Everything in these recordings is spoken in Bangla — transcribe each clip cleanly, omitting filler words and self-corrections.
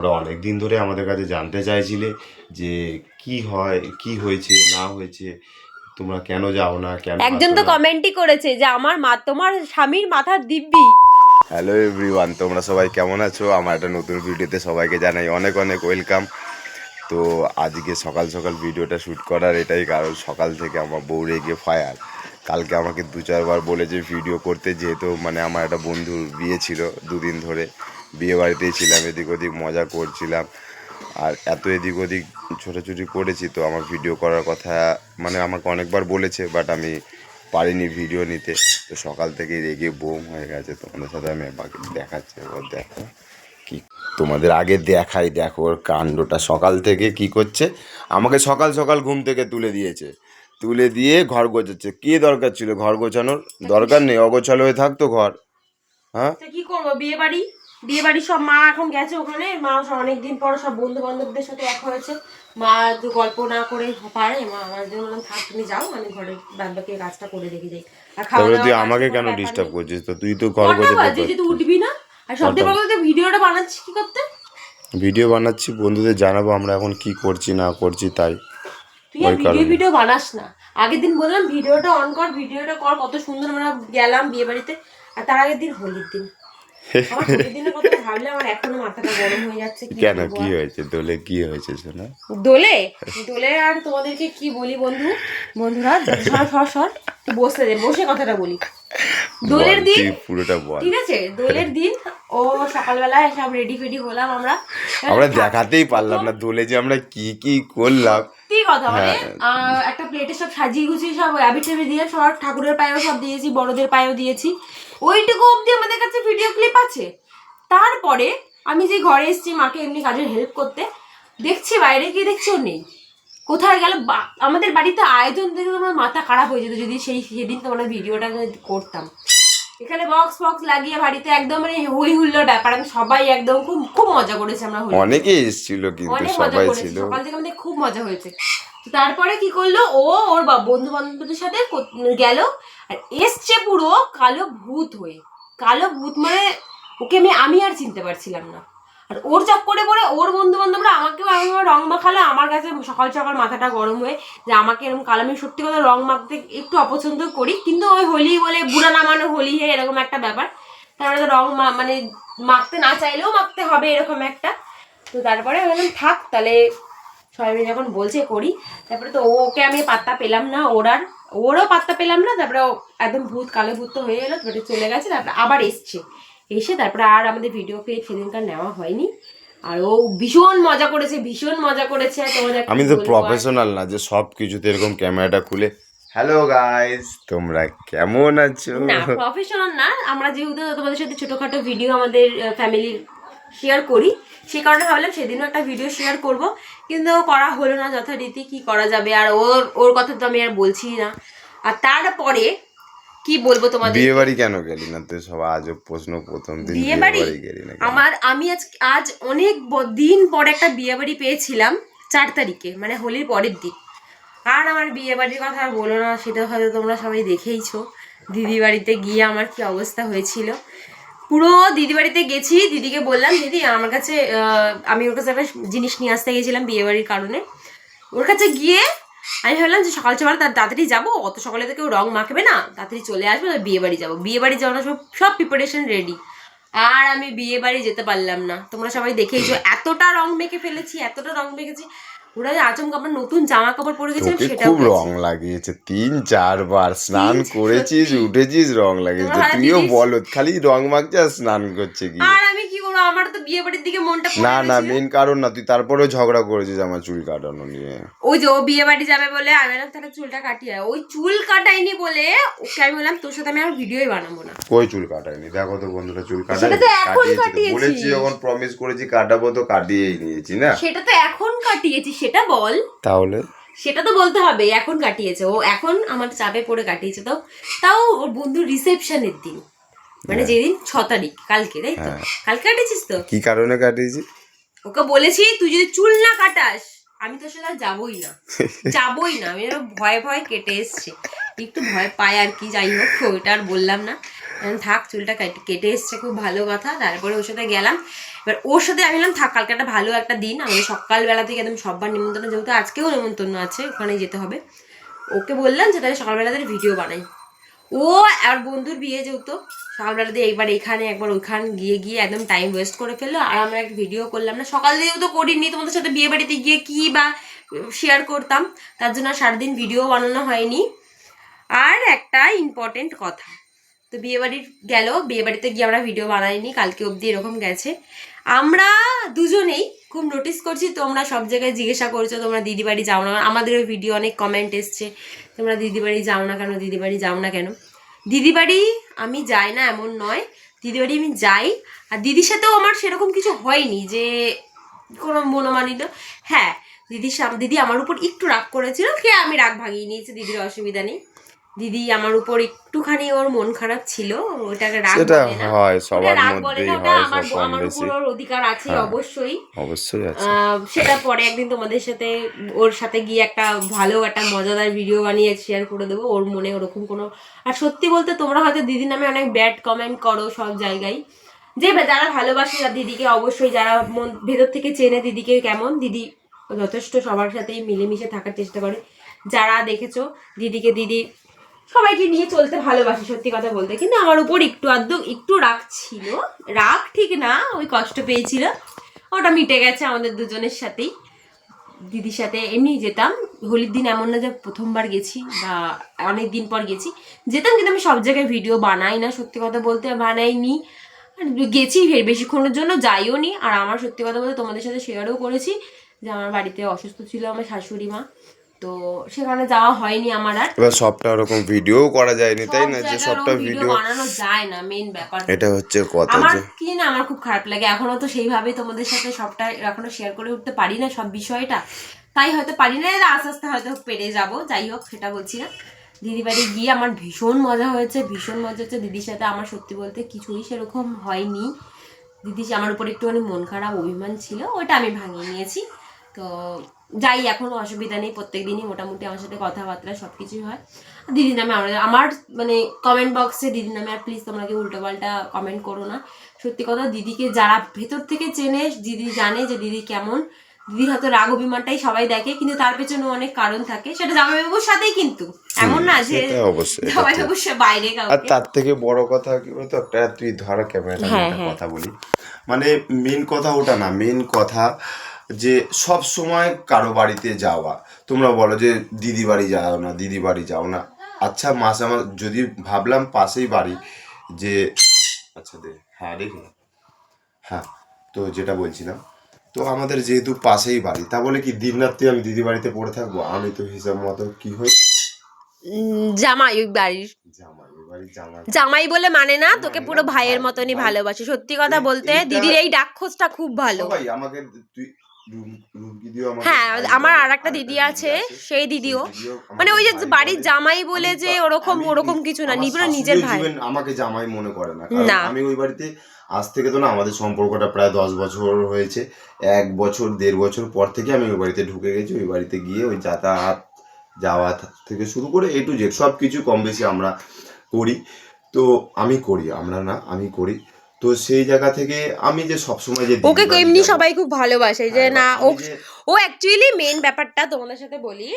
ওরা অনেকদিন ধরে আমাদের কাছে জানতে চাইছিলে যে কি হয়, কি হয়েছে না হয়েছে, তোমরা কেন যাও না, কেন একজন আসো তো না। কমেন্টই করেছে যে আমার তোমার স্বামীর মাথার দিব্যি। হ্যালো এভরিওয়ান, তোমরা সবাই কেমন আছো? আমার একটা নতুন ভিডিওতে সবাইকে জানাই অনেক অনেক ওয়েলকাম। তো আজকে সকাল সকাল ভিডিওটা শ্যুট করার এটাই কারণ, সকাল থেকে আমার বউ রেগে ফায়ার। কালকে আমাকে 2-4 বার বলেছে ভিডিও করতে, যেহেতু মানে আমার একটা বন্ধুর বিয়ে ছিল, দুদিন ধরে বিয়ে বাড়িতেই ছিলাম, এদিক ওদিক মজা করছিলাম আর এত এদিক ওদিক ছোটাছুটি করেছি। তো আমার ভিডিও করার কথা মানে আমাকে অনেকবার বলেছে, বাট আমি পারিনি ভিডিও নিতে। তো সকাল থেকে রেগে বোম হয়ে গেছে। তোমাদের সাথে আমি বাকি দেখাচ্ছি, এবার দেখো কি, তোমাদের আগে দেখাই। দেখো ওর কাণ্ডটা, সকাল থেকে কি করছে। আমাকে সকাল সকাল ঘুম থেকে তুলে দিয়েছে, তুলে দিয়ে ঘর গোছাচ্ছে। কি দরকার ছিল ঘর গোছানোর? দরকার নেই, অগোছালো হয়ে থাকতো ঘর। হ্যাঁ, কি করবো, বিয়ে বাড়ি সব মা এখন গেছে ওখানে। মা অনেকদিন পর সব বন্ধু বান্ধবদের সাথে এক হয়েছে। মা তো গল্প না করে পারে, মা আমার জন্য বললাম থাক তুমি যাও, আমি ঘরের বাদবাকি কাজটা করে রেখে যাই। আর খাওয়া তারপরে তুই দাওয়া আমাকে কেন ডিস্টার্ব করছিস? তো তুই তো ঘর কটা গোছাতে বাজে যে তুই পারতিস। উঠবি না? আর সবথেকে বড় কথা, ভিডিওটা বানাচ্ছি কি করতে? ভিডিও বানাচ্ছি, বন্ধুদের জানাবো আমরা এখন কি করছি না করছি, তাই তুই আর ওই কারণে। ভিডিও বানাস না। আগের দিন বললাম ভিডিওটা অন কর, ভিডিওটা কর, কত সুন্দর আমরা গেলাম বিয়ে বাড়িতে। আর তার আগের দিন হোলির দিন, আমার হোলির দিনের কথা ভাবলে আমার এখনো মাথাটা গরম হয়ে যাচ্ছে। কেন, কি হয়েছে দোলে, কি হয়েছে শোনা? দোলে দোলে আর তোমাদেরকে কি বলি বন্ধুরা, সর বসতে দে, বসে কথাটা বলি। দোলের দিন পুরোটা বল। ঠিক আছে, দোলের দিন ও সকালবেলায় সব রেডি ফেডি হলাম আমরা। আমরা দেখাতেই পারলাম না দোলে যে আমরা কি কি করলাম। সত্যি কথা, মানে একটা প্লেটে সব সাজিয়ে গুছিয়ে সব আবির টাবির দিয়ে সব ঠাকুরের পায়েও সব দিয়েছি, বড়দের পায়েও দিয়েছি। ওইটুকু অবধি আমাদের কাছে ভিডিও ক্লিপ আছে। তারপরে আমি যে ঘরে এসেছি মাকে এমনি কাজের হেল্প করতে, দেখছি বাইরে কি দেখছি ও নেই, কোথায় গেল। আমাদের বাড়িতে আয়োজন দেখে তোমার মাথা খারাপ হয়ে যেত যদি সেদিন তোমার ভিডিওটা করতাম। এখানে বক্স ফক্স লাগিয়ে বাড়িতে একদম মানে হই হুল্লোড় ব্যাপার। আমি সবাই একদম খুব খুব মজা করেছি আমরা, অনেকে এসেছিল কিন্তু অনেক মজা সবাই করেছি, ছিল। সকাল থেকে আমাদের খুব মজা হয়েছে। তারপরে কি করলো, ও ওর বন্ধু বান্ধবদের সাথে গেল আর এসছে পুরো কালো ভূত হয়ে। কালো ভূত মানে ওকে আমি আর চিনতে পারছিলাম না। আর ওর চক্করে পড়ে ওর বন্ধু বান্ধবরা আমাকেও রং মাখালো। আমার কাছে সকাল সকাল মাথাটা গরম হয়ে যে আমাকে এরকম কালো, আমি সত্যি কথা রং মাখতে একটু অপছন্দ করি, কিন্তু ওই হোলি বলে বুড়া নামানো হোলি হে এরকম একটা ব্যাপার। তারপরে রং মানে মাখতে না চাইলেও মাখতে হবে এরকম একটা। তো তারপরে বললাম থাক তাহলে, সবাই মিলে যখন বলছে করি। তারপরে তো ওকে আমি পাত্তা পেলাম না, ওরও পাত্তা পেলাম না। তারপরে একদম ভূত, কালো ভূত তো হয়ে এলো, তারপরে চলে গেছে। তারপরে আবার এসে তারপরে আর আমাদের ভিডিও ক্লিপ সেদিনকার নেওয়া হয়নি। আর ও ভীষণ মজা করেছে তোমাদের। আমি তো প্রফেশনাল না যে সব কিছুতে এরকম ক্যামেরাটা খুলে হ্যালো গাইস তোমরা কেমন আছো। না, প্রফেশনাল না আমরা, যেহেতু তোমাদের সাথে ছোটখাটো ভিডিও আমাদের ফ্যামিলির শেয়ার করি, সেই কারণে ভাবলাম সেদিনও একটা ভিডিও শেয়ার করব, কিন্তু করা হলো না যথারীতি। কি করা যাবে, আর ওর কথা তো আমি আর বলছি না। আর তারপরে কি বলবো তোমাদের, বিয়ে বাড়ি কেন গেলি না তুই? সব আজব প্রশ্ন, প্রথম দিন বিয়ে বাড়ি গেলি না। আমি আজ অনেক দিন পর একটা বিয়ে বাড়ি পেয়েছিলাম, 4 তারিখে মানে হোলির পরের দিন। আর আমার বিয়ে বাড়ির কথা আর বলো না, সেটা হয়তো তোমরা সবাই দেখেইছো। দিদি বাড়িতে গিয়ে আমার কি অবস্থা হয়েছিল। পুরো দিদি বাড়িতে গেছি, দিদিকে বললাম দিদি আমার কাছে, আমি ওর কাছে একটা জিনিস নিয়ে আসতে গেছিলাম বিয়ে বাড়ির কারণে। ওর কাছে গিয়ে আমি ভাবলাম যে সকাল সকাল তাড়াতাড়ি যাবো, অত সকালে তো কেউ রং মাখবে না, তাড়াতাড়ি চলে আসবো, বিয়ে বাড়ি যাবো। বিয়ে বাড়ি যাওয়ার সব প্রিপারেশন রেডি। আর আমি বিয়ে বাড়ি যেতে পারলাম না। তোমরা সবাই দেখেইছো এতটা রং মেখে ফেলেছি, এতটা রং মেখেছি। ওরা যে আচমকা আমার নতুন জামা কাপড় পরে গেছিলাম, সেটাও খুব রং লাগিয়েছে, 3-4 বার স্নান করেছিস, উঠেছিস, রং লাগিয়েছে। তুইও বলত, খালি রং মাখছে আর স্নান করছে কি। আর আমি কি করবো, আমার তো বিয়ে বাড়ির দিকে মনটা না না, মেন কারণ না, তুই তারপরেও ঝগড়া করেছিস আমার চুল কাটানো নিয়ে। ওই যে ও বিয়ে বাড়ি যাবে বলে আমি বললাম তাহলে চুলটা কাটিয়ে, ওই চুল কাটাইনি বলে ওকে আমি বললাম তোর সাথে আমি আর ভিডিওই বানাবো না। কই চুল কাটাইনি? দেখো তো বন্ধুরা, চুল কাটিয়েছি, বলেছি যখন প্রমিস করেছি কাটাবো, তো কাটিয়েই নিয়েছি না। সেটা তো এখন কাটিয়েছি, সেটা বল। তাহলে সেটা তো বলতে হবে, এখন কাটিয়েছে ও, এখন আমার চাপে পড়ে কাটিয়েছে। তাও ওর বন্ধুর রিসেপশনের দিন, মানে যেদিন 6 তারিখ, কালকে, তাই তো? কালকে কাটিয়েছিস তো? কি কারণে কাটিয়েছি? ওকে বলেছি তুই যদি চুল না কাটাস আমি তোর সাথে যাবোই না। আমি ভয়ে কেটে এসছি, একটু ভয় পাই আর কি, যাই হোক ওইটা আর বললাম না। থাক, চুলটা কেটে এসছে, খুব ভালো কথা। তারপরে ওর সাথে গেলাম। এবার ওর সাথে আমি বললাম থাক, কালকে একটা ভালো একটা দিন, আমাদের সকালবেলা থেকে একদম সব্বার নিমন্ত্রণ, যেহেতু আজকেও নিমন্ত্রণ আছে, ওখানে যেতে হবে। ওকে বললাম যে তাহলে সকালবেলা তাহলে ভিডিও বানাই। ও আর বন্ধুর বিয়ে যেহেতু সকালবেলা দিয়ে একবার এখানে একবার ওইখানে গিয়ে গিয়ে একদম টাইম ওয়েস্ট করে ফেললো। আর আমরা একটা ভিডিও করলাম না, সকাল দিয়েও তো করিনি, তোমাদের সাথে বিয়ে বাড়িতে গিয়ে কি বা শেয়ার করতাম, তার জন্য সারাদিন ভিডিও বানানো হয়নি। আর একটা ইম্পর্টেন্ট কথা, তো বিয়েবাড়ির গেল, বিয়েবাড়িতে গিয়ে আমরা ভিডিও বানাইনি, কালকে অবধি এরকম গেছে। আমরা দুজনেই খুব নোটিস করছি, তোমরা সব জায়গায় জিজ্ঞাসা করছো তোমরা দিদি বাড়ি যাও না, আমাদের ওই ভিডিও অনেক কমেন্ট এসছে তোমরা দিদি বাড়ি যাও না কেন, দিদি বাড়ি যাও না কেন। দিদি বাড়ি আমি যাই না এমন নয়, দিদি বাড়ি আমি যাই। আর দিদির সাথেও আমার সেরকম কিছু হয়নি যে কোনো মনোমানিত। হ্যাঁ, দিদি আমার উপর একটু রাগ করেছিল, কে আমি রাগ ভাগিয়ে নিয়েছি, দিদির অসুবিধা নেই। দিদি আমার উপর একটুখানি ওর মন খারাপ ছিল, ওটাকে রাগ সেটা বলে না, হয়, ওটা সবার রাগ বলে মধ্যেই না, ওটা হয়, আমার সব কম আমার উপর বেশি। ওর অধিকার আছে হ্যাঁ, অবশ্যই। অবশ্যই আছে। সেটা পরে একদিন তোমাদের সাথে ওর সাথে গিয়ে একটা ভালো একটা মজাদার ভিডিও বানিয়ে শেয়ার করে দেবো, ওর মনে ওরকম কোনো। আর সত্যি বলতে তোমরা হয়তো দিদি নামে অনেক ব্যাড কমেন্ট করো সব জায়গায়, যে যারা ভালোবাসে দিদিকে, অবশ্যই যারা মন ভেতর থেকে চেনে দিদিকে কেমন, দিদি যথেষ্ট সবার সাথেই মিলেমিশে থাকার চেষ্টা করে। যারা দেখেছো দিদিকে, দিদি সবাইকে নিয়ে চলতে ভালোবাসে সত্যি কথা বলতে, কিন্তু আমার উপর একটু রাগ ছিল, রাগ ঠিক না, ওই কষ্ট পেয়েছিল, ওটা মিটে গেছে আমাদের দুজনের সাথেই। দিদির সাথে এমনি যেতাম হোলির দিন, এমন না যে প্রথমবার গেছি বা অনেক দিন পর গেছি, যেতাম, কিন্তু আমি সব জায়গায় ভিডিও বানাই না, সত্যি কথা বলতে বানাইনি। আর গেছি বেশিক্ষণের জন্য যাইও নি। আর আমার সত্যি কথা বলতে তোমাদের সাথে শেয়ারও করেছি যে আমার বাড়িতে অসুস্থ ছিল আমার শাশুড়ি মা, তো সেখানে যাওয়া হয়নি আমার। আর এবার সবটা ওরকম ভিডিও করা যায়নি, তাই না, যে সবটা ভিডিও ভিডিও বানানো যায় না, মেইন ব্যাপার এটা হচ্ছে কথা। আমার যে কি না, আমার খুব খারাপ লাগে এখনো, তো সেইভাবে তোমাদের সাথে সবটা এখনো শেয়ার করে উঠতে পারি না সব বিষয়টা, তাই হয়তো পারি না, আস্তে আস্তে হয়তো পেরে যাব, যাই হোক সেটা বলছি না। দিদি বাড়ি গিয়ে আমার ভীষণ মজা হয়েছে, ভীষণ মজা হচ্ছে। দিদির সাথে আমার সত্যি বলতে কিছুই সেরকম হয়নি, দিদি আমার উপর একটুখানি মন খারাপ অভিমান ছিল, ওটা আমি ভাঙিয়ে নিয়েছি। তো যাই, এখনো অসুবিধা নেই, প্রত্যেক দিনই মোটামুটি আমার সাথে কথাবার্তা সব কিছুই হয়। দিদি নামে আমার মানে কমেন্ট বক্সে দিদি নামে আর প্লিজ তোমরা কেউ উল্টোপাল্টা কমেন্ট করো না। সত্যি কথা, দিদিকে যারা ভেতর থেকে চেনে, দিদি জানে যে দিদি কেমন। দিদির হয়তো রাগ অভিমানটাই সবাই দেখে, কিন্তু তার পেছনে অনেক কারণ থাকে, সেটা জামাইবাবুর সাথেই, কিন্তু এমন না যে সেটা অবশ্যই, এটা ঠিক। জামাইবাবুর বাইরে আর কাউকে। তার থেকে বড় কথা কি বলতো, একটা তুই ধরো ক্যামেরাটা, আমি একটা কথা বলি, মানে মেন কথা ওটা না, মেন কথা যে সব সময় কারো বাড়িতে যাওয়া। তোমরা বলো যে দিদি বাড়ি যাও না, দিদি বাড়ি যাও না, আচ্ছা মাসে আমার যদি ভাবলাম পাশেই বাড়ি, যে আচ্ছা দে, হ্যাঁ দেখি, হ্যাঁ, তো যেটা বলছিলাম, তো আমাদের যেহেতু পাশেই বাড়ি, তা বলে কি দিন রাত্রি আমি দিদি বাড়িতে পড়ে থাকবো? আমি তো হিসাব মতো কি হই, জামাই ওই বাড়ির জামাই, ওই বাড়ির জামাই। জামাই বলে মানে না, তোকে মানে পুরো না, ভাইয়ের ভাই, মতনই ভাই, ভালোবাসি, সত্যি কথা বলতে। এইটা দিদির এই ডাকখোজটা খুব ভালো। সবাই আমাকে, তুই রুমকিদিও আমাকে হ্যাঁ, ভাই আমার বলে, আর একটা দিদি আছে, সেই দিদিও মানে আমাকে ওই যে ভাই বাড়ির বলে। জামাই বলে যে ওরকম আমি কিছু না, আমার পুরো নিজের শাশুড়িও ভাই। জীবন আমাকে জামাই মনে করে না, কারণ না, আমি ওই বাড়িতে আজ থেকে তো না, আমাদের সম্পর্কটা প্রায় 10 বছর হয়েছে, 1 বছর 1.5 বছর পর থেকে আমি ওই বাড়িতে ঢুকে গেছি। ওই বাড়িতে গিয়ে ওই যাতায়াত যাওয়া থেকে শুরু করে A to Z সব কিছু কম বেশি আমরা করি। তো আমি করি, আমরা না, আমি করি। তো সেই জায়গা থেকে আমি যে সবসময় যে ওকে এমনি সবাই খুব ভালোবাসে যে না, ও অ্যাকচুয়ালি মেন ব্যাপারটা তোমাদের সাথে বলি,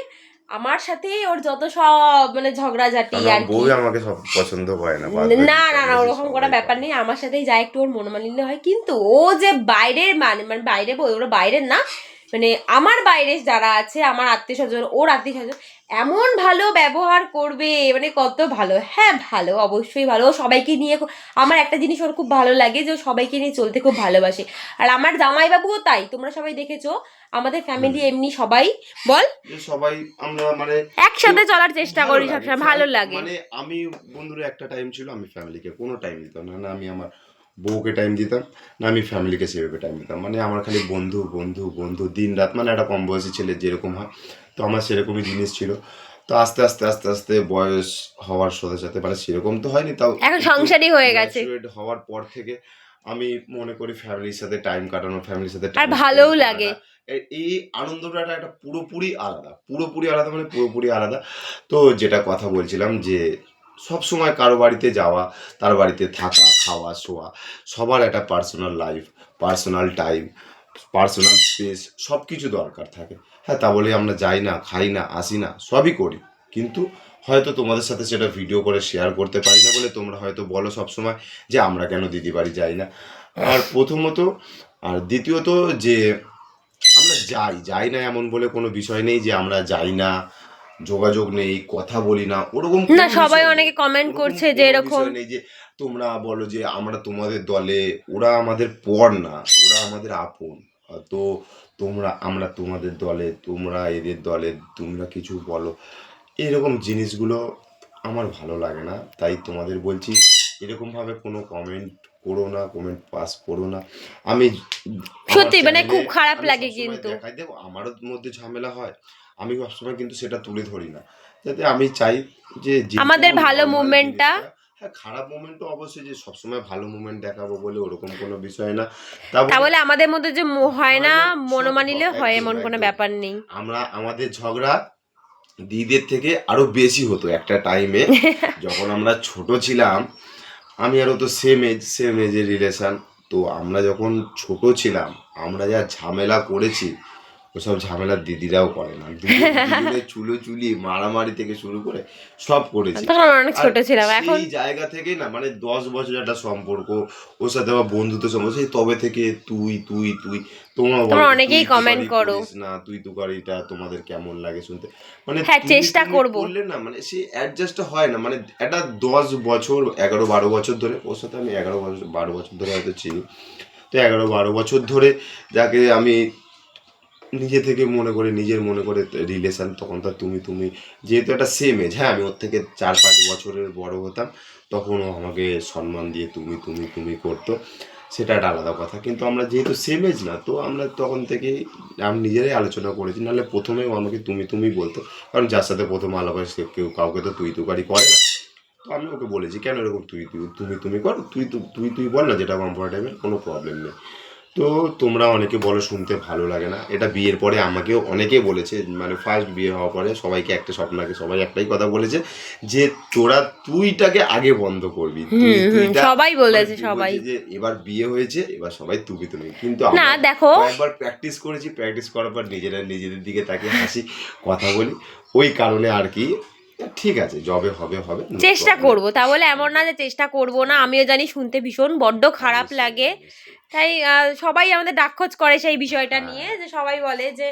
আমার সাথে ওর যত সব মানে ঝগড়াঝাটি আর কি, বউই আমাকে সব পছন্দ করে না, না না না ওরকম কোনো ব্যাপার নেই, আমার সাথেই যা একটু ওর মনোমালিন্য হয়, কিন্তু ও যে বাইরের মানে বাইরে ওরা বাইরের না, মানে আমার বাইরে যারা আছে আমার আত্মীয় স্বজন, ওর আত্মীয় স্বজন, এমন ভালো ব্যবহার করবে, মানে কত ভালো। হ্যাঁ ভালো, অবশ্যই ভালো, ও সবাইকে নিয়ে আমার একটা জিনিস ওর খুব ভালো লাগে যে ও সবাইকে নিয়ে চলতে খুব ভালোবাসে। আর আমার জামাইবাবুও তাই, তোমরা সবাই দেখেছো আমাদের ফ্যামিলি এমনি সবাই বল সবাই আমরা মানে একসাথে চলার চেষ্টা করি সবসময়, ভালো লাগে। মানে আমি বন্ধুরা একটা টাইম ছিল আমি ফ্যামিলিকে কোনো টাইম দিতাম না, না আমি আমার বউকে টাইম দিতাম, না আমি ফ্যামিলিকে সেভাবে টাইম দিতাম, মানে আমার খালি বন্ধু বন্ধু বন্ধু দিন রাত, মানে একটা কম বয়সী ছেলে যেরকম হয়, তো আমার সেরকমই জিনিস ছিল। তো আস্তে আস্তে আস্তে আস্তে বয়স হওয়ার সাথে সাথে, মানে সেরকম তো হয়নি, তাও এখন সংসারই হয়ে গেছে, হওয়ার পর থেকে আমি মনে করি ফ্যামিলির সাথে টাইম কাটানো, ফ্যামিলির সাথে আর ভালোও লাগে। এই আনন্দটা একটা পুরোপুরি আলাদা, পুরোপুরি আলাদা, মানে পুরোপুরি আলাদা। তো যেটা কথা বলছিলাম যে সব সময় কারো বাড়িতে যাওয়া, তার বাড়িতে থাকা, খাওয়া, শোয়া, সবার একটা personal life, personal time, personal space সব কিছু দরকার থাকে। হ্যাঁ, তা বলে আমরা যাই না, খাই না, আসি না, সবই করি, কিন্তু হয়তো তোমাদের সাথে সেটা ভিডিও করে শেয়ার করতে পারি না বলে তোমরা হয়তো বলো সবসময় যে আমরা কেন দিদি বাড়ি যাই না। আর প্রথমত, আর দ্বিতীয়ত যে আমরা যাই না এমন বলে কোনো বিষয় নেই যে আমরা যাই না, যোগাযোগ নেই, কথা বলি না, ওরকম না, কোনো সবাই বিষয় নেই। অনেকে কমেন্ট ওরকম করছে যে কোনো এরকম। বিষয় নেই যে তোমরা বলো যে আমরা তোমাদের দলে, ওরা আমাদের পর না, ওরা আমাদের আপন। তো আমরা তোমাদের দলে, তোমরা এদের দলে, তোমরা কিছু বলো, এরকম জিনিসগুলো আমার ভালো লাগে না। তাই তোমাদের বলছি এরকমভাবে কোনো কমেন্ট করো না, কমেন্ট পাস করো না। আমি আমার সত্যি মানে চ্যানেলে খুব খারাপ আমি লাগে সবসময় কিন্তু। দেখাই, দেখো আমারও মধ্যে ঝামেলা হয়, আমি সবসময় কিন্তু সেটা তুলে ধরি না। যাতে আমি চাই যে আমাদের যেটুকু ভালো নর্মাল মুভমেন্টটা। জিনিসটা, হ্যাঁ খারাপ মোমেন্টও অবশ্যই, যে সবসময় ভালো মোমেন্ট দেখাবো বলে ওরকম কোনো বিষয় না। তা বলে তাহলে আমাদের মধ্যে যে হয় না, মনোমানিলে হয় একদম এমন কোনো একদম ব্যাপার নেই। আমাদের ঝগড়া দিদিদের থেকে আরো বেশি হতো একটা টাইমে, যখন আমরা ছোট ছিলাম। আমি আরও তো সেম এজের রিলেশান। তো আমরা যখন ছোট ছিলাম, আমরা যা ঝামেলা করেছি, ওসব ঝামেলা দিদিরাও করে না। দুজনে চুলোচুলি মারামারি থেকে শুরু করে সব করেছি। তখন অনেক আর ছোট ছিলাম, এখন সেই জায়গা থেকেই না, মানে 10 বছর একটা সম্পর্ক, ওর সাথে আবার বন্ধুত্ব সম্পর্ক, সেই তবে থেকে তুই তুই তুই, তোমরাও বলো তোমরা যে তুই অনেকেই কমেন্ট তুকারি করো। করিস না, তুই তুকারিটা তোমাদের কেমন লাগে শুনতে। মানে হ্যাঁ, তুমি চেষ্টা তুমি করব। করলে না, মানে সে অ্যাডজাস্টটা হয় না। মানে একটা 10 বছর, 11-12 বছর ধরে ওর সাথে আমি 11-12 বছর ধরে হয়তো চিনি। তো 11-12 বছর ধরে যাকে আমি নিজে থেকে মনে করে, নিজের মনে করে রিলেশান, তখন তো তুমি যেহেতু একটা সেম এজ, হ্যাঁ আমি ওর থেকে 4-5 বছরের বড় হতাম, তখন ও আমাকে সম্মান দিয়ে তুমি করতো, সেটা একটা আলাদা কথা। কিন্তু আমরা যেহেতু সেম এজ না, তো আমরা তখন থেকেই আমি নিজেরাই আলোচনা করেছি, নাহলে প্রথমেও আমাকে তুমি বলতো, কারণ যার সাথে প্রথম আলাপ হয় সে কাউকে তো তুই তুকারি করে না। তো আমি ওকে বলেছি কেন এরকম তুমি করো, তুই বল না, যেটা কমফোর্টেবল, কোনো প্রবলেম নেই। তো তোমরা অনেকে বলো শুনতে ভালো লাগে না, এটা বিয়ের পরে আমাকেও অনেকে বলেছে, মানে ফার্স্ট বিয়ে হওয়ার পরে সবাইকে একটা স্বপ্ন আগে, সবাই একটাই কথা বলেছে যে তোরা তুইটাকে আগে বন্ধ করবি, তুইটা সবাই মানে বলেছে, সবাই। বলছে যে এবার বিয়ে হয়েছে, এবার সবাই তুমি, কিন্তু না, আমরা দেখো, কয়েকবার প্র্যাকটিস করেছি, প্র্যাকটিস করার পর নিজেদের দিকে তাকিয়ে হাসি, কথা বলি, ওই কারণে আর কি। ঠিক আছে, যবে হবে হবে, no চেষ্টা problem। করব। তা বলে এমন না যে চেষ্টা করব না, আমিও জানি শুনতে ভীষণ বড্ড খারাপ অবশ্যই, লাগে। অবশ্যই। তাই সবাই আমাদের ডাকখোঁজ করে সেই বিষয়টা হ্যাঁ, নিয়ে, যে সবাই বলে যে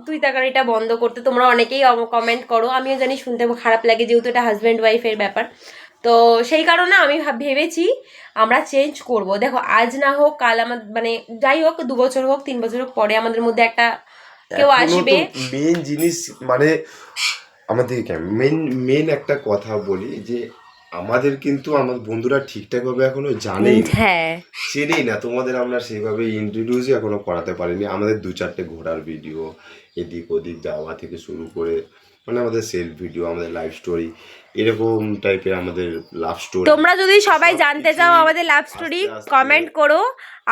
তুই তাকারিটা বন্ধ করতে। তোমরা অনেকেই কমেন্ট করো, আমিও জানি শুনতে খারাপ লাগে, যেহেতু এটা হাজব্যান্ড ওয়াইফের ব্যাপার। তো সেই কারণে আমি ভেবেছি আমরা চেঞ্জ করব। দেখো, আজ না হোক কাল, আমার মানে যাই হোক 2 বছর হোক 3 বছর হোক, পরে আমাদের মধ্যে একটা কেউ এখনো আসবে। তো মেন জিনিস, মানে আমাদেরকে মেন একটা কথা বলি যে আমাদের কিন্তু আমার বন্ধুরা ঠিকঠাকভাবে এখনো জানেই না, হ্যাঁ, চেনেই না। তোমাদের আমরা সেইভাবে ইন্ট্রোডিউসই এখনো করাতে পারিনি। আমাদের 2-4টে ঘোরার ভিডিও, এদিক ওদিক যাওয়া থেকে শুরু করে, মানে আমাদের সেলফ ভিডিও, আমাদের লাইফ স্টোরি, এরকম টাইপের আমাদের লাভ স্টোরি। তোমরা যদি সবাই জানতে সবকিছু চাও আমাদের লাভ স্টোরি, আস্তে আস্তে কমেন্ট করো।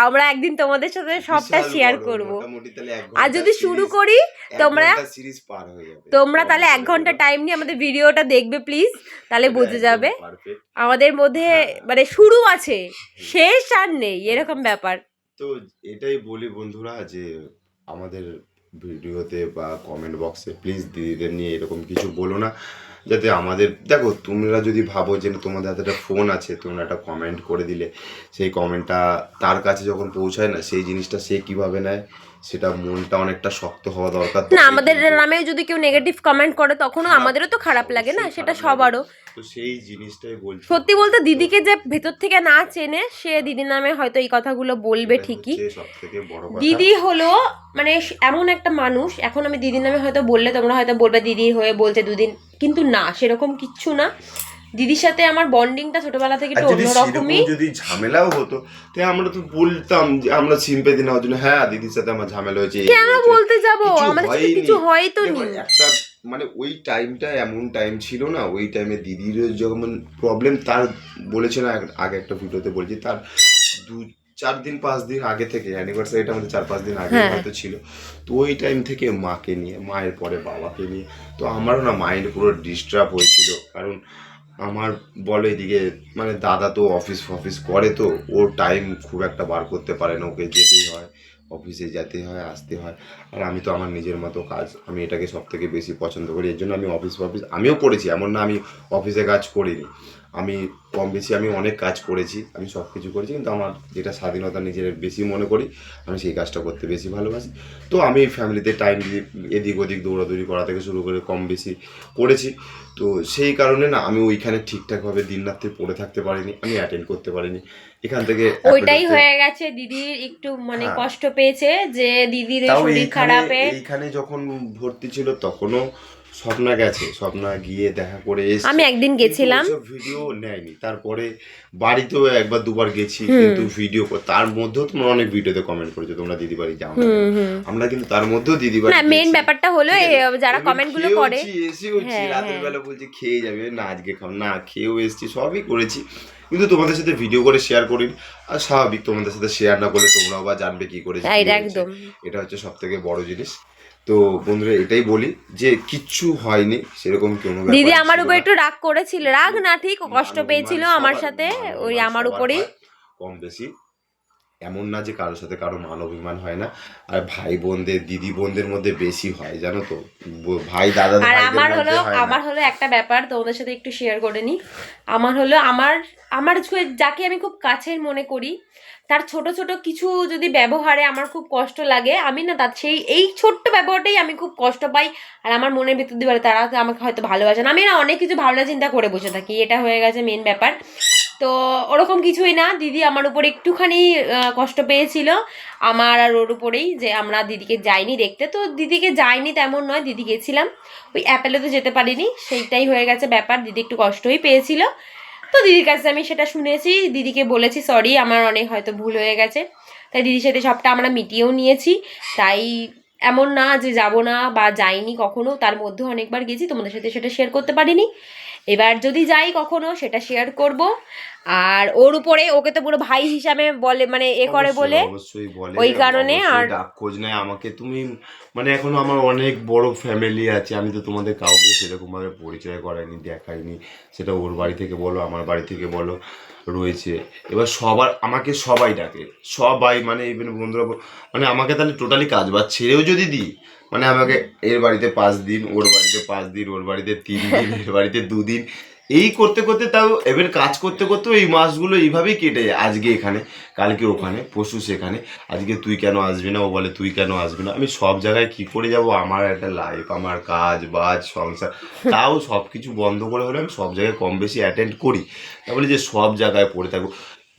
আমরা একদিন তোমাদের সাথে সবটা বিশাল শেয়ার বড়, করব। মোটামুটি তাহলে আর যদি শুরু করি, এক তোমরা ঘন্টা সিরিজ পার হয়ে যাবে। তোমরা তাহলে কমেন্ট 1 করে ঘন্টা বলো, টাইম নিয়ে আমাদের ভিডিওটা দেখবে প্লিজ, তাহলে এটা বুঝে একদম যাবে পারফেক্ট। আমাদের মধ্যে হ্যাঁ, মানে শুরু আছে, শেষ আর নেই, এরকম ব্যাপার। তো এটাই বলি বন্ধুরা যে আমাদের ভিডিওতে বা কমেন্ট বক্সে প্লিজ দিদিদের নিয়ে এরকম কিছু বলো না, যাতে আমাদের, দেখো তোমরা যদি ভাবো যে তোমাদের হাতে একটা ফোন আছে, তোমরা একটা কমেন্ট করে দিলে সেই কমেন্টটা তার কাছে যখন পৌঁছায় না, সেই জিনিসটা সে কিভাবে নেয়, সেটা মনটা অনেকটা শক্ত হওয়া দরকার। না, তবেই আমাদের কিন্তু নামে যদি কেউ নেগেটিভ কমেন্ট করে, তখনও খারাপ, আমাদেরও তো খারাপ লাগে না, অবশ্যই সেটা খারাপ লাগে। সবারও। তো সেই জিনিসটাই বলছি। সত্যি বলতে তো দিদিকে যে ভেতর থেকে না চেনে, সে দিদির নামে হয়তো এই কথাগুলো বলবে সেটাই ঠিকই। হচ্ছে সব থেকে বড় কথা। দিদি হলো মানে এমন একটা মানুষ, এখন আমি দিদির নামে হয়তো বললে তোমরা হয়তো বলবে দিদি হয়ে বলছে দুদিন, কিন্তু না, সেরকম কিচ্ছু না। দিদির সাথে আমার বন্ডিংটা ছোটবেলা থেকে আর একটু যদি সেরকম অন্যরকমই। যদি ঝামেলাও হতো, তাই আমরা তো বলতাম যে আমরা সিম্পেথি নেওয়ার জন্য, হ্যাঁ দিদির সাথে আমার ঝামেলা হয়েছে, এই কেন হয়েছে। বলতে যাব? কিছু আমাদের সাথে হয়নি। কিছু হয় তো দেখো, নি। একটা মানে ওই টাইমটা এমন টাইম ছিল না, ওই টাইমে দিদির যেমন প্রবলেম, তার বলেছে না আগে একটা ভিডিওতে বলছি, তার 2-4 দিন 5 দিন আগে থেকে, অ্যানিভার্সারিটা আমাদের 4-5 দিন আগে হ্যাঁ, হয়তো ছিল। তো ওই টাইম থেকে মাকে নিয়ে, মায়ের পরে বাবাকে নিয়ে, তো আমারও না মাইন্ড পুরো ডিস্টার্ব হয়েছিল। কারণ আমার বলো এদিকে মানে দাদা তো অফিস ফফিস করে, তো ওর টাইম খুব একটা বার করতে পারে না, ওকে যেতেই হয়, অফিসে যেতে হয়, আসতে হয়। আর আমি তো আমার নিজের মতো কাজ, আমি এটাকে সব থেকে বেশি পছন্দ করি, এর জন্য আমি অফিস ফফিস আমিও করেছি, এমন না আমি অফিসে কাজ করিনি। আমি কম বেশি আমি অনেক কাজ করেছি, আমি সব কিছু করেছি, কিন্তু আমার যেটা স্বাধীনতা নিজের বেশি মনে করি, আমি সেই কাজটা করতে বেশি ভালোবাসি। তো আমি ফ্যামিলিতে টাইম দিয়ে এদিক ওদিক দৌড়াদৌড়ি করা থেকে শুরু করে কম বেশি করেছি। তো সেই কারণে না আমি ওইখানে ঠিকঠাকভাবে দিন রাত্রি পড়ে থাকতে পারিনি, আমি অ্যাটেন্ড করতে পারিনি এখান থেকে ওইটাই হয়ে গেছে, দিদির একটু মানে হ্যাঁ। কষ্ট পেয়েছে যে দিদির এই তাও শরীর খারাপে। এইখানে যখন ভর্তি ছিল তখনও স্বপ্না গেছে, স্বপ্না গিয়ে দেখা করে এসেছে, আমি একদিন কিন্তু গেছিলাম। ওইসব ভিডিও নেয়নি। তারপরে বাড়িতেও একবার দুবার গেছি, কিন্তু ভিডিও তার মধ্যেও তোমরা অনেক ভিডিওতে কমেন্ট করেছো তোমরা দিদি বাড়ি যাও না কেন। আমরা কিন্তু তার মধ্যেও দিদি বাড়ি না, মেন গেছি। ব্যাপারটা হলো ঠিক আছে? যারা এবার কমেন্ট গুলো খেয়েওছি, করে। এসেওছি, হ্যাঁ, রাতের হ্যাঁ। বেলা বলছি খেয়ে যাবে না, আজকে খাও না, খেয়েও এসেছি, সবই করেছি, কিন্তু তোমাদের সাথে ভিডিও করে শেয়ার করিনি। আর স্বাভাবিক, তোমাদের সাথে শেয়ার না করলে তোমরাও বা জানবে কি করে, একদম। এটা হচ্ছে সব থেকে বড় জিনিস। তো বন্ধুরা এটাই বলি যে কিচ্ছু হয়নি সেরকম কোনো ব্যাপার দিদি আমার ছিল উপর না। একটু রাগ করেছিল, রাগ না ঠিক কষ্ট মান পেয়েছিল অভিমান আমার সবার, সাথে, মান ওই অভিমান আমার সবার উপরেই। হয় কম বেশি, এমন না যে কারোর সাথে কারো মান অভিমান হয় না। আর ভাই বোনদের, দিদি বোনদের মধ্যে বেশি হয় জানো তো, ভাই দাদা আর ভাইদের মধ্যে হয় না। আমার হলো একটা ব্যাপার তোমাদের সাথে একটু শেয়ার করে নি। আমার হলো আমার আমার যাকে আমি খুব কাছের মনে করি, তার ছোট ছোট কিছু যদি ব্যবহারে আমার খুব কষ্ট লাগে, আমি না তার সেই এই ছোট্ট ব্যবহারটাই আমি খুব কষ্ট পাই। আর আমার মনের ভিতর দিয়ে বলে তারা আমাকে হয়তো ভালোবাসে না, আমি না অনেক কিছু ভাবনা চিন্তা করে বসে থাকি, এটা হয়ে গেছে মেন ব্যাপার। তো ওরকম কিছুই না, দিদি আমার উপর একটুখানি কষ্ট পেয়েছিল, আমার আর ওর উপরেই, যে আমরা দিদিকে যাইনি দেখতে। তো দিদিকে যাইনি তেমন নয়, দিদি গেছিলাম, ওই অ্যাপেলে তো যেতে পারিনি, সেইটাই হয়ে গেছে ব্যাপার, দিদি একটু কষ্টই পেয়েছিল। তো দিদির কাছে আমি সেটা শুনেছি, দিদিকে বলেছি সরি, আমার অনেক হয়তো ভুল হয়ে গেছে, তাই দিদির সাথে সবটা আমরা মিটিয়েও নিয়েছি। তাই এমন না যে যাব না বা যাইনি কখনো, তার মধ্যেও অনেকবার গেছি, তোমাদের সাথে সেটা শেয়ার করতে পারিনি, এবার যদি যাই কখনো সেটা শেয়ার করব। আর ওর উপরে ওকে তো পুরো ভাই হিসাবে বলে, মানে করে অবশ্যই বলে, অবশ্যই বলে, ওই কারণে। অবশ্যই আর ডাক খোঁজ নেয় আমাকে। তুমি মানে এখনো আমার অনেক বড় ফ্যামিলি আছে, আমি তো তোমাদের কাউকে সেরকম ভাবে পরিচয় করাইনি, দেখাইনি, সেটা ওর বাড়ি থেকে বলো আমার বাড়ি থেকে বলো রয়েছে। এবার সবার আমাকে সবাই ডাকে, সবাই মানে ইভেন বন্ধুরা মানে আমাকে তাহলে টোটালি কাজ বাজ ছেড়েও যদি দিই, মানে আমাকে এর বাড়িতে 5 দিন, ওর বাড়িতে 5 দিন, ওর বাড়িতে 3 দিন, এর বাড়িতে 2 দিন, এই করতে করতে, তাও এবার কাজ করতে করতেও এই মাসগুলো এইভাবেই কেটে যায়। আজকে এখানে, কালকে ওখানে, পরশু সেখানে, আজকে তুই কেন আসবি না, ও বলে তুই কেন আসবি না, আমি সব জায়গায় কি করে যাব, আমার একটা লাইফ, আমার কাজ বাজ সংসার, তাও সব কিছু বন্ধ করে হলে আমি সব জায়গায় কম বেশি অ্যাটেন্ড করি। তা বলে যে সব জায়গায় পড়ে থাকবো,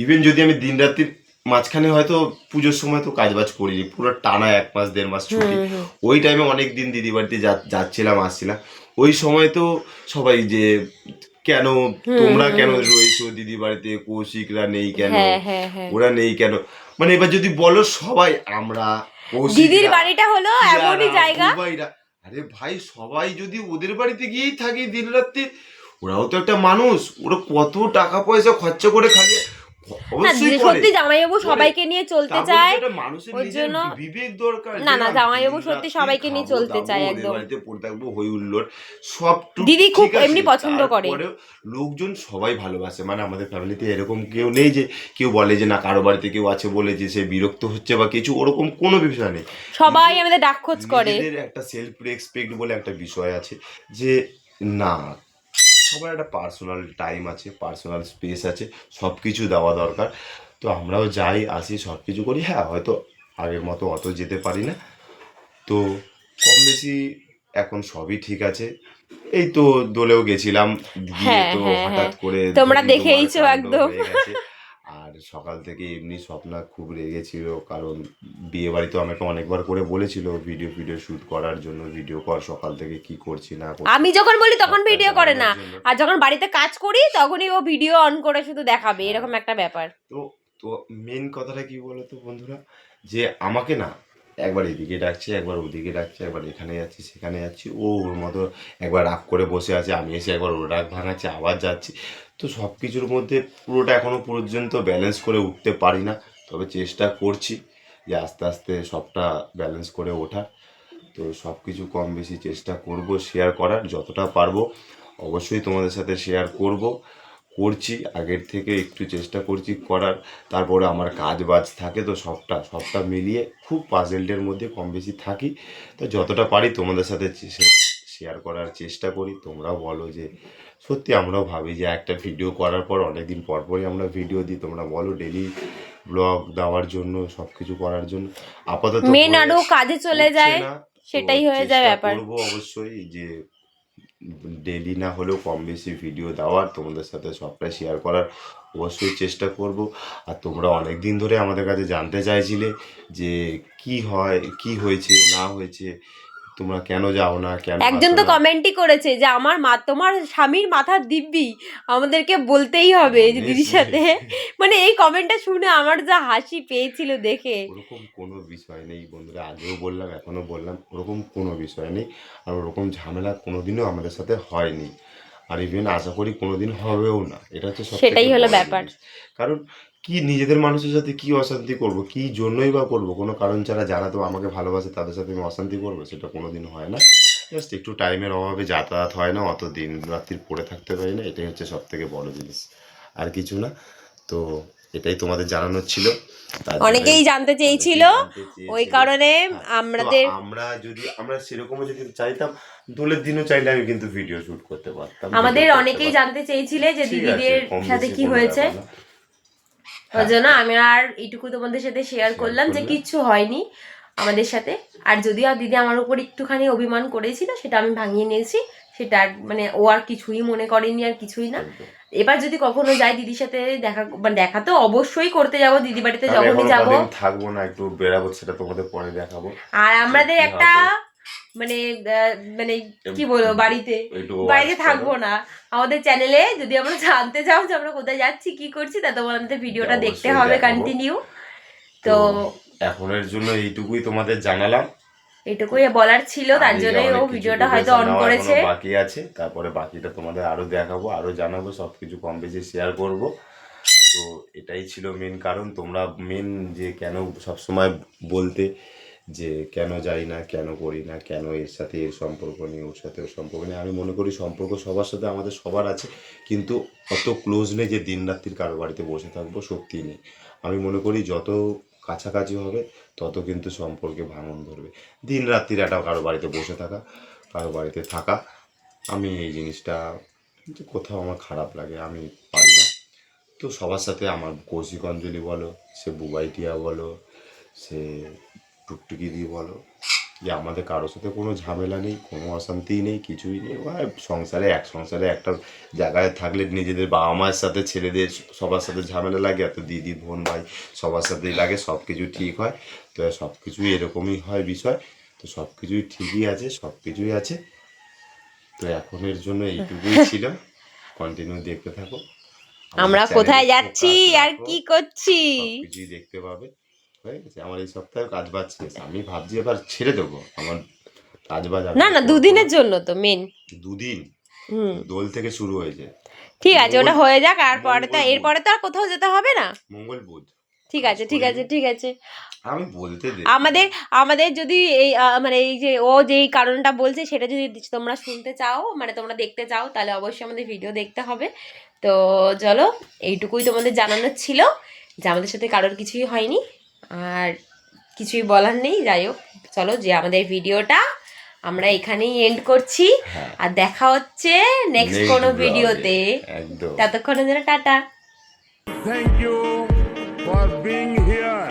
ইভেন যদি আমি দিন রাত্রির মাঝখানে হয়তো পুজোর সময় তো কাজ বাজ করিনি, পুরো টানা 1 মাস 1.5 মাস ছুটি, ওই টাইমে অনেক দিন দিদি বাড়িতে যাচ্ছিলাম আসছিলাম, ওই সময় তো সবাই যে কেন তোমরা কেন রয়েছো দিদি বাড়িতে, কৌশিকরা নেই কেন, হ্যাঁ, হ্যাঁ, হ্যাঁ। ওরা নেই কেন, মানে এবার যদি বলো সবাই আমরা, দিদির কৌশিকরা, বাড়িটা হলো এমনই টিয়ারা, জায়গা। বুবাইরা, আরে ভাই সবাই যদি ওদের বাড়িতে গিয়েই থাকি দিন রাত্রি, ওরাও তো একটা মানুষ, ওরা কত টাকা পয়সা খরচা করে খালি, না, অবশ্যই করে সত্যি জামাইবাবু করে। সবাইকে নিয়ে চলতে তারপর চায়, যেটা মানুষের ওর নিজের জন্য। বিবেক দরকার, না যে না, না জামাইবাবু দিন সত্যি রাত্রি সবাইকে নিয়ে খাবো চলতে দাবো, চায় ওদের একদম। বাড়িতে পড়ে থাকবো, হই হুল্লোড় সব দিদি খুব ঠিক আছে। এমনি পছন্দ করে। তারপরেও লোকজন সবাই ভালোবাসে, মানে আমাদের ফ্যামিলিতে এরকম কেউ নেই যে কেউ বলে যে না কারো বাড়িতে কেউ আছে বলে যে সে বিরক্ত হচ্ছে বা কিছু, ওরকম কোনো বিষয় নেই। সবাই কিন্তু আমাদের ডাক খোঁজ করে। নিজেদের একটা সেলফ রেসপেক্ট বলে একটা বিষয় আছে, যে না সবার একটা পার্সোনাল টাইম আছে, পার্সোনাল স্পেস আছে, সব কিছু দেওয়া দরকার। তো আমরাও যাই আসি সব কিছু করি, হ্যাঁ হয়তো আগের মতো অত যেতে পারি না, তো কম বেশি এখন সবই ঠিক আছে। এই তো দোলেও গেছিলাম, গিয়ে হ্যাঁ, তো হ্যাঁ, হ্যাঁ, হঠাৎ করে তোমরা ধুমধুমার দেখেইছো কাণ্ড একদম। হয়ে গেছে। আর সকাল থেকে এমনি স্বপ্না খুব রেগেছিল, কারণ বিয়ে বাড়ি তো আমাকে অনেকবার করে বলেছিল ভিডিও ভিডিও শ্যুট করার জন্য, ভিডিও কর সকাল থেকে কি করছি না করছি, আমি যখন বলি তখন সবটা ভিডিও করে না, জানানোর জন্য। আর যখন বাড়িতে কাজ করি তখনই ও ভিডিও অন করে শুধু দেখাবে, হ্যাঁ, এরকম একটা ব্যাপার। তো তো মেন কথাটা কি বলতো বন্ধুরা, যে আমাকে না একবার এদিকে ডাকছে, একবার ওদিকে ডাকছে, একবার এখানে যাচ্ছি সেখানে যাচ্ছি, ও ওর মতো একবার রাগ করে বসে আছে, আমি এসে একবার ওর রাগ ভাঙাচ্ছি, আবার যাচ্ছি। তো সব কিছুর মধ্যে পুরোটা এখনো পর্যন্ত ব্যালেন্স করে উঠতে পারি না, তবে চেষ্টা করছি যে আস্তে আস্তে সবটা ব্যালেন্স করে ওঠার। তো সব কিছু কম বেশি চেষ্টা করব শেয়ার করার যতটা পারবো। অবশ্যই তোমাদের সাথে শেয়ার করছি আগের থেকে একটু চেষ্টা করছি করার। তারপরে আমার কাজ বাজ থাকে, তো সবটা মিলিয়ে খুব পাজেলটের মধ্যে কম বেশি থাকি। তো যতটা পারি তোমাদের সাথে শেয়ার করার চেষ্টা করি। তোমরাও বলো যে সত্যি, আমরাও ভাবি যে একটা ভিডিও করার পর অনেকদিন পরই আমরা ভিডিও দিই। তোমরা বলো ডেলি ব্লগ দেওয়ার জন্য, সব কিছু করার জন্য। আপাতত মেন আরো কাজে চলে যায়, সেটাই হয়ে যায় ব্যাপার। করবো অবশ্যই যে ডেলি না হলেও কম বেশি ভিডিও দেওয়ার, তোমাদের সাথে সবটাই শেয়ার করার অবশ্যই চেষ্টা করব। আর তোমরা অনেক দিন ধরে আমাদের কাছে জানতে চাইছিলে যে কি হয়, কি হয়েছে না হয়েছে, তোমরা কেন যাও না, কেন একজন তো কমেন্টই করেছে যে আমার তোমার স্বামীর মাথার দিব্যি আমাদেরকে বলতেই হবে যে দিদির সাথে। মানে এই কমেন্টটা শুনে আমার যা হাসি পেয়েছিল দেখে। ওরকম কোনো বিষয় নেই বন্ধুরা, আগেও বললাম এখনো বললাম, ওরকম কোনো বিষয় নেই। আর ওরকম ঝামেলা কোনোদিনও আমাদের সাথে হয়নি, আর ইভেন আশা করি কোনোদিন হবেও না। এটা হচ্ছে সেটাই হলো ব্যাপার। কারণ কি, নিজেদের মানুষের সাথে কি অশান্তি করব, কি জন্যই বা করবো? কোনো কারণ ছাড়া। যারা তো আমাকে ভালোবাসে তাদের সাথে আমি অশান্তি করবো, সেটা কোনোদিন হয় না। জাস্ট একটু টাইমের অভাবে যাতায়াত হয় না, অত দিন রাত্রির পড়ে থাকতে পারি না, এটাই হচ্ছে সব থেকে বড় জিনিস, আর কিছু না। তো এটাই তোমাদের জানানোর ছিল। অনেকেই জানতে চেয়েছিল, ওই কারণে আমরা সেরকমও যদি চাইতাম, দোলের দিনও চাইলে আমি কিন্তু ভিডিও শুট করতে পারতাম। আমাদের অনেকেই জানতে চেয়েছিলে যে দিদিদের সাথে কি হয়েছে, ওই জন্য আমি আর এইটুকু তোমাদের সাথে শেয়ার করলাম যে কিচ্ছু হয়নি আমাদের সাথে। আর যদিও দিদি আমার উপর একটুখানি অভিমান করেছিল, সেটা আমি ভাঙিয়ে নিয়েছি। সেটা মানে ও আর কিছুই মনে করেনি, আর কিছুই না। এবার যদি কখনো যাই দিদির সাথে দেখা তো অবশ্যই করতে যাব, দিদি বাড়িতে যখনই যাবো। থাকবো না, একটু বেড়াবো, সেটা তোমাদের পরে দেখাবো। আর আমাদের একটা মানে মানে কি বলবো, বাড়িতে থাকবো না। আমাদের চ্যানেলে যদি আমরা জানতে চাও যে আমরা কোথায় যাচ্ছি, কি করছি, তা তোমার আমাদের ভিডিওটা দেখতে হবে কন্টিনিউ। তো এখনের জন্য এইটুকুই তোমাদের জানালাম, এটুকুই বলার ছিল, তার জন্যই ও ভিডিওটা হয়তো অন করেছে। বাকি আছে, তারপরে বাকিটা তোমাদের আরো দেখাবো, আরো জানাবো, সবকিছু কম বেশি শেয়ার করব। তো এটাই ছিল মেন কারণ। তোমরা মেন যে কেন সবসময় বলতে যে কেন যাই না, কেন করি না, কেন এর সাথে এর সম্পর্ক নেই, ওর সাথে ওর সম্পর্ক নেই। আমি মনে করি সম্পর্ক সবার সাথে আমাদের সবার আছে, কিন্তু অত ক্লোজ নেই যে দিন রাত্রির কারো বাড়িতে বসে থাকবো, সত্যিই নেই। আমি মনে করি যত কাছাকাছি হবে তত কিন্তু সম্পর্কে ভাঙন ধরবে। দিন রাত্রির একটা কারো বাড়িতে বসে থাকা, কারো বাড়িতে থাকা, আমি এই জিনিসটা কোথাও আমার খারাপ লাগে, আমি পারি না। তো সবার সাথে আমার কৌশিক অঞ্জলি বলো, সে বুবাইটিয়া বলো, সে টুকটুকি দিয়ে বলো, যে আমাদের কারোর সাথে কোনো ঝামেলা নেই, কোনো অশান্তিই নেই, কিছুই নেই। সংসারে একটা জায়গায় থাকলে নিজেদের বাবা মায়ের সাথে, ছেলেদের সবার সাথে ঝামেলা লাগে, এত দিদি বোন ভাই সবার সাথেই লাগে, সব কিছু ঠিক হয়। তো সব কিছুই এরকমই হয় বিষয়। তো সব কিছুই ঠিকই আছে, সব কিছুই আছে। তো এখনের জন্য এইটুকুই ছিল। কন্টিনিউ দেখতে থাকো, আমরা কোথায় যাচ্ছি আর কি করছি সবকিছুই দেখতে পাবে। হয়ে গেছে আমার এই সপ্তাহে কাজ বাজ শেষ। আমি ভাবছি এবার ছেড়ে দেবো আমার কাজ বাজ। না, দুদিনের জন্য তো মেন, দুদিন দোল থেকে শুরু হয়েছে। ঠিক আছে, ওটা হয়ে যাক। আর পরে তো এরপরে তো আর কোথাও যেতে হবে না। মঙ্গল বুধ, ঠিক আছে। আমি বলতে দে। আমাদের যদি এই মানে এই যে ও যেই কারণটা বলছে সেটা যদি তোমরা শুনতে চাও, মানে তোমরা দেখতে চাও, তাহলে অবশ্যই আমাদের ভিডিও দেখতে হবে। তো চলো, এইটুকুই তোমাদের জানানোর ছিল যে আমাদের সাথে কারোর কিছুই হয়নি, আর কিছুই বলার নেই। যাই হোক, চলো, যে আমাদের ভিডিওটা আমরা এখানেই এন্ড করছি। আর দেখা হচ্ছে নেক্সট কোনো ভিডিওতে। ততক্ষণের জন্য tata. Thank you for being here.